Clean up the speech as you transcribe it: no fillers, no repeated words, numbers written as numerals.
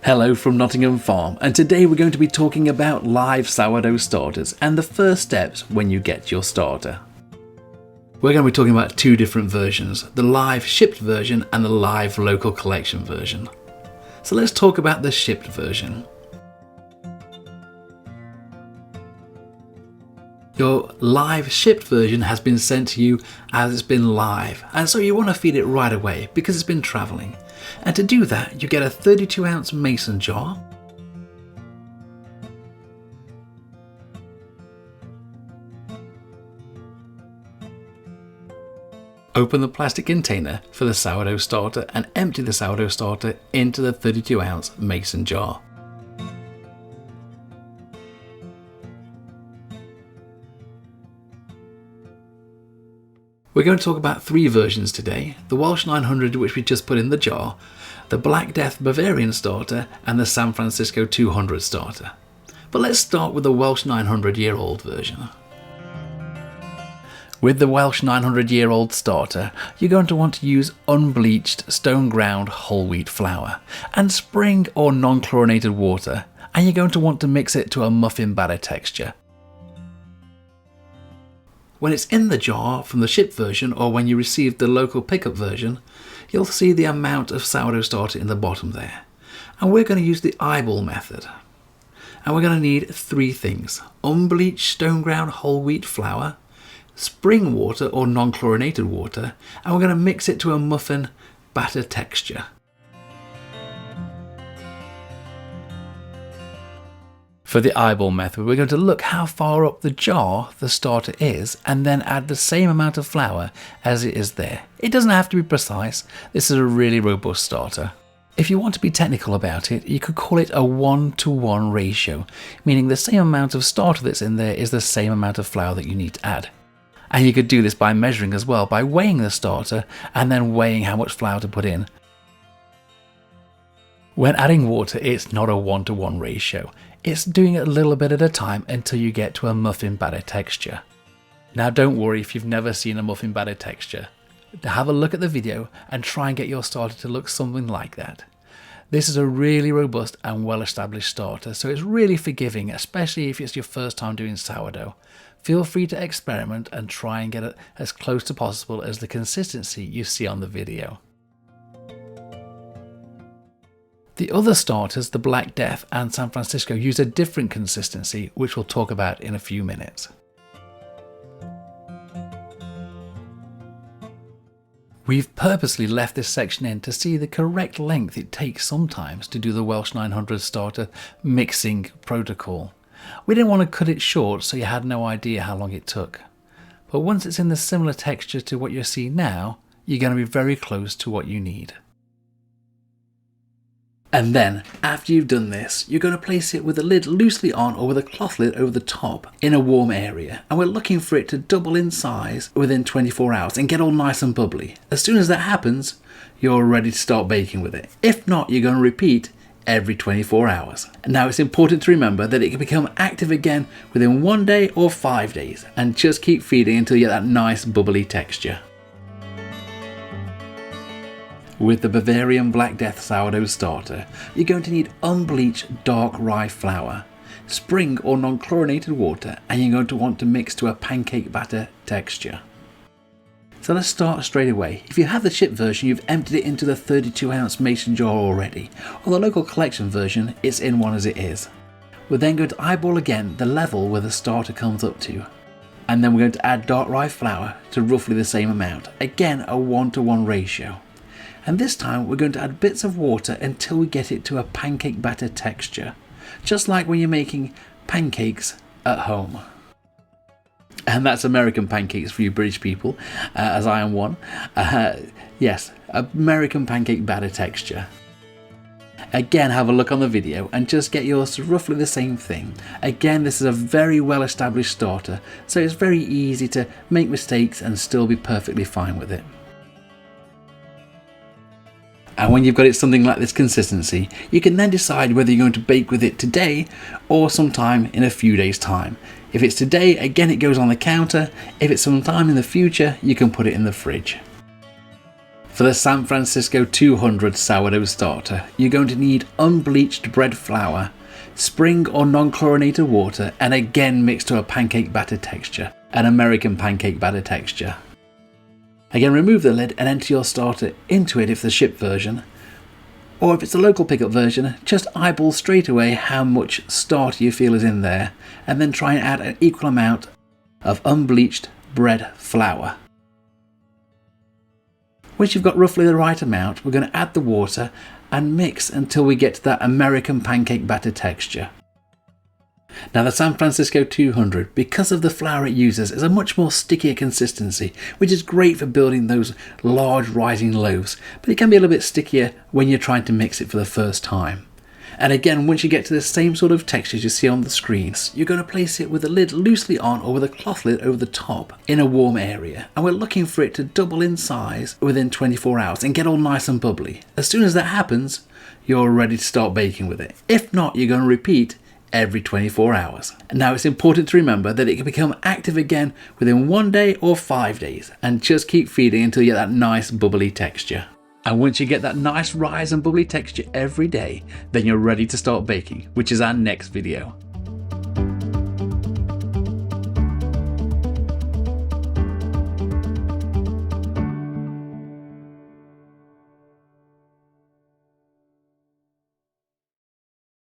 Hello from Nottingham Farm, and today we're going to be talking about live sourdough starters and the first steps when you get your starter. We're going to be talking about two different versions, the live shipped version and the live local collection version. So let's talk about the shipped version. Your live shipped version has been sent to you as it's been live, and so you want to feed it right away because it's been travelling. And to do that, you get a 32-ounce mason jar, open the plastic container for the sourdough starter and empty the sourdough starter into the 32-ounce mason jar. We're going to talk about three versions today: the Welsh 900, which we just put in the jar, the Black Death Bavarian starter, and the San Francisco 200 starter. But let's start with the Welsh 900-year-old version. With the Welsh 900-year-old starter, you're going to want to use unbleached stone ground whole wheat flour and spring or non-chlorinated water, and you're going to want to mix it to a muffin batter texture. When it's in the jar from the shipped version, or when you receive the local pickup version, you'll see the amount of sourdough starter in the bottom there. And we're going to use the eyeball method. And we're going to need three things: unbleached stone ground whole wheat flour, spring water or non-chlorinated water, and we're going to mix it to a muffin batter texture. For the eyeball method, we're going to look how far up the jar the starter is and then add the same amount of flour as it is there. It doesn't have to be precise. This is a really robust starter. If you want to be technical about it, you could call it a 1-to-1 ratio, meaning the same amount of starter that's in there is the same amount of flour that you need to add. And you could do this by measuring as well, by weighing the starter and then weighing how much flour to put in. When adding water, it's not a 1-to-1 ratio. It's doing it a little bit at a time until you get to a muffin batter texture. Now don't worry if you've never seen a muffin batter texture. Have a look at the video and try and get your starter to look something like that. This is a really robust and well-established starter, so it's really forgiving, especially if it's your first time doing sourdough. Feel free to experiment and try and get it as close to possible as the consistency you see on the video. The other starters, the Black Death and San Francisco, use a different consistency, which we'll talk about in a few minutes. We've purposely left this section in to see the correct length it takes sometimes to do the Welsh 900 starter mixing protocol. We didn't want to cut it short so you had no idea how long it took. But once it's in the similar texture to what you're seeing now, you're going to be very close to what you need. And then, after you've done this, you're going to place it with the lid loosely on or with a cloth lid over the top in a warm area. And we're looking for it to double in size within 24 hours and get all nice and bubbly. As soon as that happens, you're ready to start baking with it. If not, you're going to repeat every 24 hours. Now it's important to remember that it can become active again within 1 day or 5 days, and just keep feeding until you get that nice bubbly texture. With the Bavarian Black Death sourdough starter, you're going to need unbleached dark rye flour, spring or non-chlorinated water, and you're going to want to mix to a pancake batter texture. So let's start straight away. If you have the shipped version, you've emptied it into the 32-ounce mason jar already. On the local collection version, it's in one as it is. We're then going to eyeball again the level where the starter comes up to. And then we're going to add dark rye flour to roughly the same amount. Again, a 1-to-1 ratio. And this time we're going to add bits of water until we get it to a pancake batter texture. Just like when you're making pancakes at home. And that's American pancakes for you British people, as I am one. Yes, American pancake batter texture. Again, have a look on the video and just get yours to roughly the same thing. Again, this is a very well established starter, so it's very easy to make mistakes and still be perfectly fine with it. And when you've got it something like this consistency, you can then decide whether you're going to bake with it today or sometime in a few days' time. If it's today, again it goes on the counter. If it's sometime in the future, you can put it in the fridge. For the San Francisco 200 sourdough starter, you're going to need unbleached bread flour, spring or non-chlorinated water, and again mix to a pancake batter texture, an American pancake batter texture. Again, remove the lid and enter your starter into it if the shipped version, or if it's a local pickup version, just eyeball straight away how much starter you feel is in there, and then try and add an equal amount of unbleached bread flour. Once you've got roughly the right amount, we're going to add the water and mix until we get to that American pancake batter texture. Now the San Francisco 200, because of the flour it uses, is a much more stickier consistency, which is great for building those large rising loaves, but it can be a little bit stickier when you're trying to mix it for the first time. And again, once you get to the same sort of textures you see on the screens, you're going to place it with the lid loosely on or with a cloth lid over the top in a warm area. And we're looking for it to double in size within 24 hours and get all nice and bubbly. As soon as that happens, you're ready to start baking with it. If not, you're going to repeat every 24 hours. Now it's important to remember that it can become active again within 1 day or 5 days, and just keep feeding until you get that nice bubbly texture. And once you get that nice rise and bubbly texture every day, then you're ready to start baking, which is our next video.